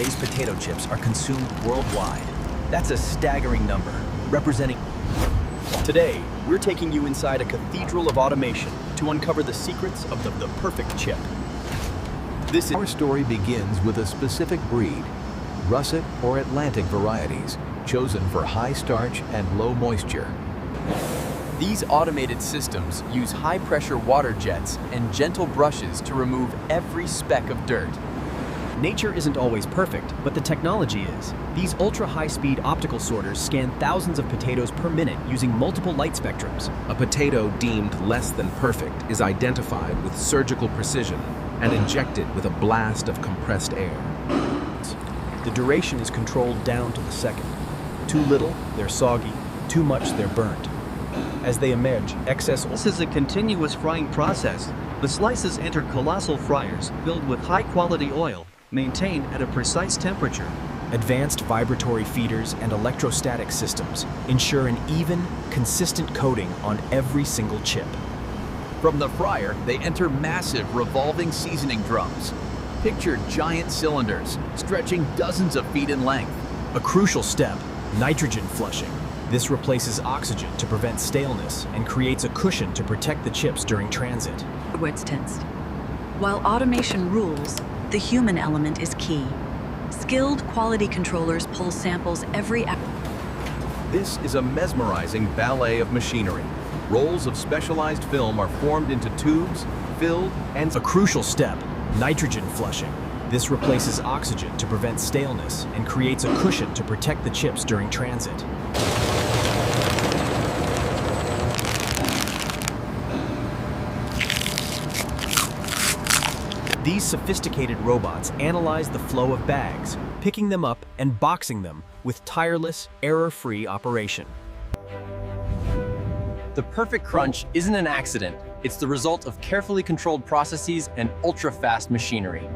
Lay's potato chips are consumed worldwide. That's a staggering number, representing... Today, we're taking you inside a cathedral of automation to uncover the secrets of the perfect chip. Our story begins with a specific breed, russet or Atlantic varieties, chosen for high starch and low moisture. These automated systems use high-pressure water jets and gentle brushes to remove every speck of dirt. Nature isn't always perfect, but the technology is. These ultra-high-speed optical sorters scan thousands of potatoes per minute using multiple light spectrums. A potato deemed less than perfect is identified with surgical precision and injected with a blast of compressed air. The duration is controlled down to the second. Too little, they're soggy. Too much, they're burnt. As they emerge, excess oil. This is a continuous frying process. The slices enter colossal fryers filled with high-quality oil, maintained at a precise temperature. Advanced vibratory feeders and electrostatic systems ensure an even, consistent coating on every single chip. From the fryer, they enter massive revolving seasoning drums. Picture giant cylinders stretching dozens of feet in length. A crucial step, nitrogen flushing. This replaces oxygen to prevent staleness and creates a cushion to protect the chips during transit. Where it's tensed. While automation rules, the human element is key. Skilled quality controllers pull samples every hour. This is a mesmerizing ballet of machinery. Rolls of specialized film are formed into tubes, filled, and a crucial step, nitrogen flushing. This replaces oxygen to prevent staleness and creates a cushion to protect the chips during transit. These sophisticated robots analyze the flow of bags, picking them up and boxing them with tireless, error-free operation. The perfect crunch isn't an accident. It's the result of carefully controlled processes and ultra-fast machinery.